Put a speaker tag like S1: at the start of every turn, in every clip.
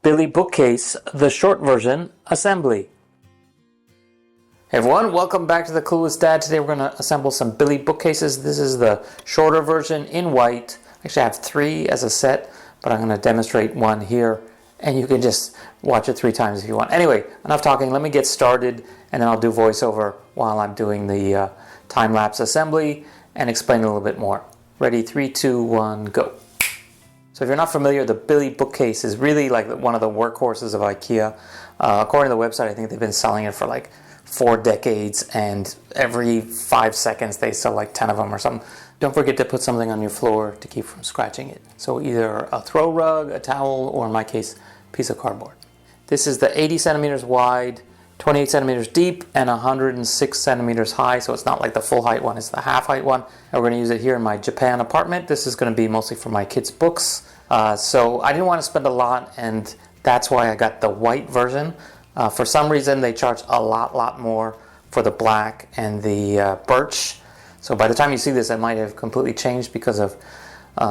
S1: Billy Bookcase, the short version, assembly. Hey everyone, welcome back to the Clueless Dad. Today we're going to assemble some Billy Bookcases. This is the shorter version in white. Actually I have 3 as a set, but I'm going to demonstrate one here and you can just watch it 3 times if you want. Anyway, enough talking, let me get started and then I'll do voiceover while I'm doing the time-lapse assembly and explain a little bit more. Ready, 3, 2, 1, go. So if you're not familiar, the Billy Bookcase is really like one of the workhorses of Ikea. According to the website, I think they've been selling it for like 4 decades, and every 5 seconds they sell like 10 of them or something. Don't forget to put something on your floor to keep from scratching it. So either a throw rug, a towel, or in my case, a piece of cardboard. This is the 80 centimeters wide, 28 centimeters deep, and 106 centimeters high, so it's not like the full height one, it's the half height one. And we're going to use it here in my Japan apartment. This is going to be mostly for my kids' books. So I didn't want to spend a lot, and that's why I got the white version. For some reason they charge a lot more for the black and the birch. So by the time you see this, it might have completely changed because of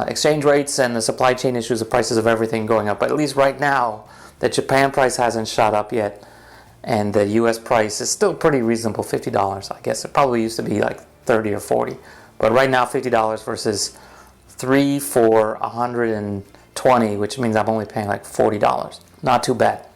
S1: exchange rates and the supply chain issues, the prices of everything going up. But at least right now, the Japan price hasn't shot up yet, and the US price is still pretty reasonable, $50. I guess it probably used to be like 30 or 40. But right now, $50 versus 3 for 120, which means I'm only paying like $40. Not too bad.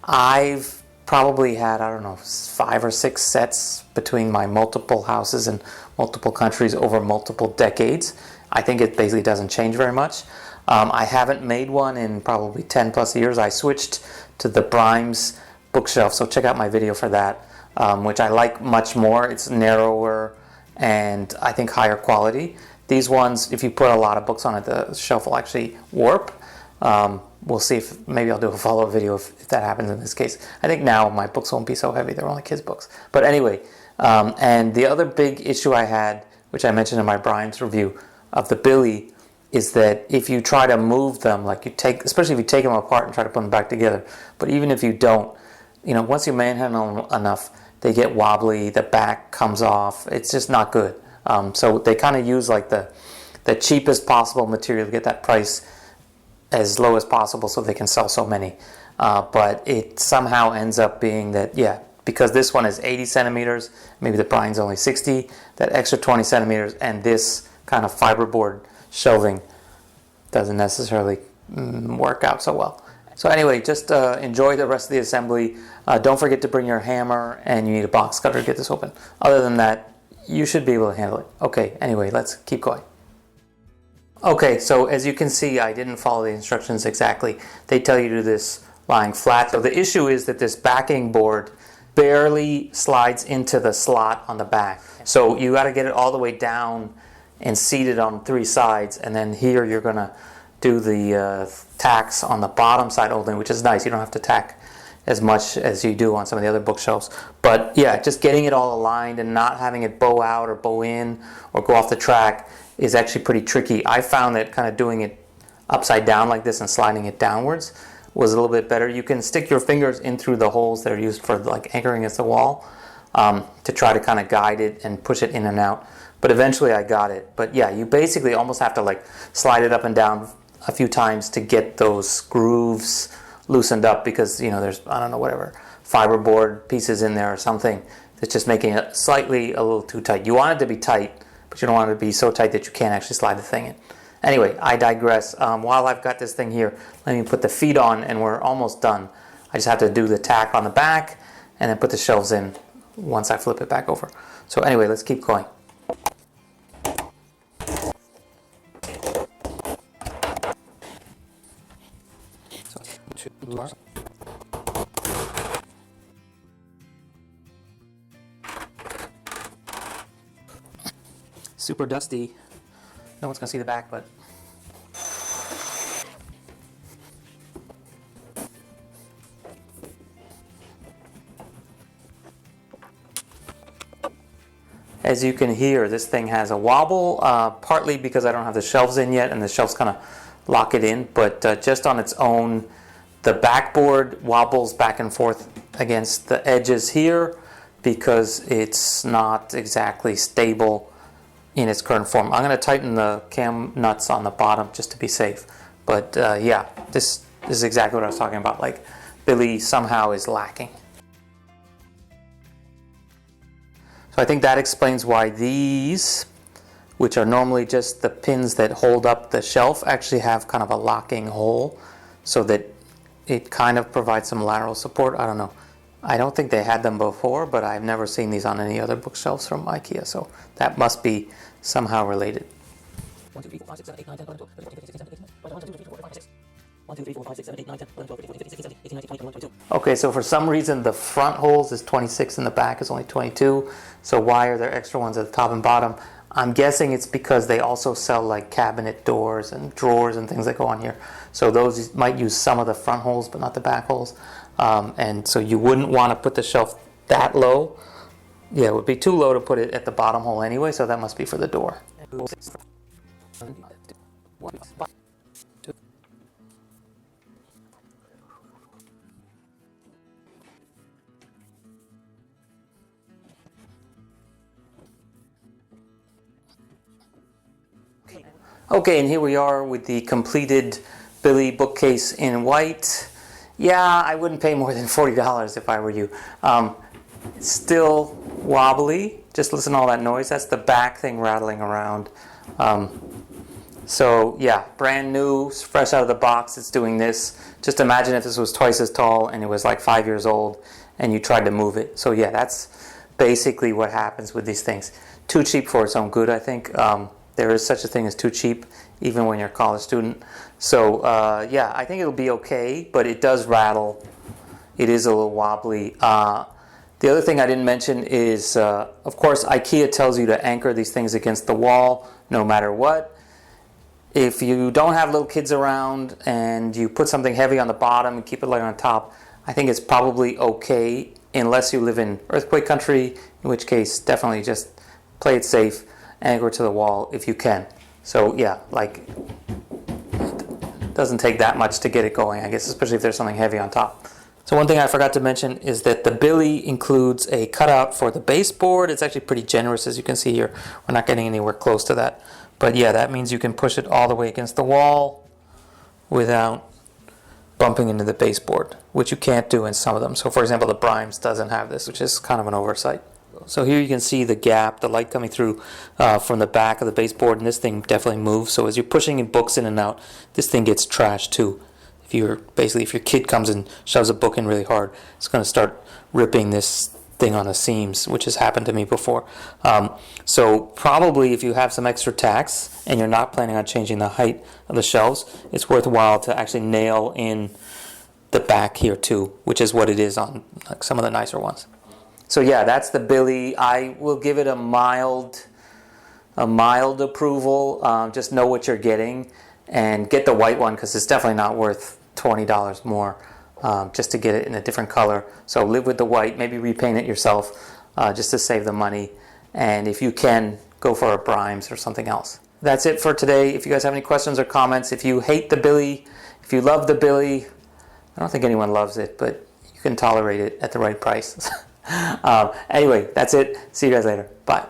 S1: I've probably had, I don't know, 5 or 6 sets between my multiple houses in multiple countries over multiple decades. I think it basically doesn't change very much. I haven't made one in probably 10 plus years. I switched to the Brimes bookshelf, so check out my video for that, which I like much more. It's narrower and I think higher quality. These ones, if you put a lot of books on it, the shelf will actually warp. We'll see if maybe I'll do a follow-up video if that happens in this case. I think now my books won't be so heavy. They're only kids' books. But anyway, and the other big issue I had, which I mentioned in my Brian's review of the Billy, is that if you try to move them, like especially if you take them apart and try to put them back together, but even if you don't, you know, once you manhandle them enough, they get wobbly, the back comes off. It's just not good. So they kind of use like the cheapest possible material to get that price as low as possible so they can sell so many. But it somehow ends up being that, yeah, because this one is 80 centimeters, maybe the Brian's only 60, that extra 20 centimeters and this kind of fiberboard shelving doesn't necessarily work out so well. So anyway, just enjoy the rest of the assembly. Don't forget to bring your hammer, and you need a box cutter to get this open. Other than that, you should be able to handle it. Okay, anyway, let's keep going. Okay, so as you can see, I didn't follow the instructions exactly. They tell you to do this lying flat. So the issue is that this backing board barely slides into the slot on the back. So you got to get it all the way down and seat it on 3 sides, and then here you're going to do the tacks on the bottom side only, which is nice. You don't have to tack as much as you do on some of the other bookshelves. But yeah, just getting it all aligned and not having it bow out or bow in or go off the track is actually pretty tricky. I found that kind of doing it upside down like this and sliding it downwards was a little bit better. You can stick your fingers in through the holes that are used for like anchoring against the wall to try to kind of guide it and push it in and out. But eventually I got it. But yeah, you basically almost have to like slide it up and down a few times to get those grooves loosened up, because you know there's, I don't know, whatever, fiberboard pieces in there or something that's just making it slightly a little too tight. You want it to be tight, but you don't want it to be so tight that you can't actually slide the thing in. Anyway, I digress. While I've got this thing here, let me put the feet on and we're almost done. I just have to do the tack on the back and then put the shelves in once I flip it back over. So anyway, let's keep going. Super dusty. No one's gonna see the back, but as you can hear, this thing has a wobble, partly because I don't have the shelves in yet and the shelves kind of lock it in, but just on its own, the backboard wobbles back and forth against the edges here because it's not exactly stable in its current form. I'm going to tighten the cam nuts on the bottom just to be safe. But yeah, this This is exactly what I was talking about, like Billy somehow is lacking. So I think that explains why these, which are normally just the pins that hold up the shelf, actually have kind of a locking hole so that it kind of provides some lateral support. I don't know. I don't think they had them before, but I've never seen these on any other bookshelves from Ikea, so that must be somehow related. 1, 2, 3, 4, 5, 6, 7, 8, 9, 10, 11, 12, 13, 14, 15, 16, 17, 18, 19, 20, 21, 22, 1, 2, 3, 4, 5, 6, 7, 8, 9, 10, 11, 12, 13, 14, 15, 16, 17, 18, 19, 20, 21, 22. Okay, so for some reason the front holes is 26 and the back is only 22. So why are there extra ones at the top and bottom? I'm guessing it's because they also sell like cabinet doors and drawers and things that go on here. So those might use some of the front holes but not the back holes. And so you wouldn't want to put the shelf that low. Yeah, it would be too low to put it at the bottom hole anyway, so that must be for the door. Okay, and here we are with the completed Billy bookcase in white. Yeah, I wouldn't pay more than $40 if I were you. It's still wobbly. Just listen to all that noise. That's the back thing rattling around. So yeah, brand new, fresh out of the box, it's doing this. Just imagine if this was twice as tall and it was like 5 years old and you tried to move it. So yeah, that's basically what happens with these things. Too cheap for its own good, I think. There is such a thing as too cheap, even when you're a college student. So yeah, I think it'll be okay, but it does rattle. It is a little wobbly. The other thing I didn't mention is, of course, Ikea tells you to anchor these things against the wall no matter what. If you don't have little kids around and you put something heavy on the bottom and keep it light on top, I think it's probably okay unless you live in earthquake country, in which case definitely just play it safe, anchor it to the wall if you can. So yeah, like it doesn't take that much to get it going, I guess, especially if there's something heavy on top. So one thing I forgot to mention is that the Billy includes a cutout for the baseboard. It's actually pretty generous, as you can see here. We're not getting anywhere close to that. But yeah, that means you can push it all the way against the wall without bumping into the baseboard, which you can't do in some of them. So for example, the Brimes doesn't have this, which is kind of an oversight. So here you can see the gap, the light coming through from the back of the baseboard, and this thing definitely moves. So as you're pushing books in and out, this thing gets trashed too. If your kid comes and shoves a book in really hard, it's going to start ripping this thing on the seams, which has happened to me before. So probably if you have some extra tacks and you're not planning on changing the height of the shelves, it's worthwhile to actually nail in the back here too, which is what it is on like some of the nicer ones. So yeah, that's the Billy. I will give it a mild approval. Just know what you're getting and get the white one because it's definitely not worth $20 more just to get it in a different color. So live with the white, maybe repaint it yourself just to save the money. And if you can, go for a Brimes or something else. That's it for today. If you guys have any questions or comments, if you hate the Billy, if you love the Billy, I don't think anyone loves it, but you can tolerate it at the right price. Anyway, that's it. See you guys later. Bye.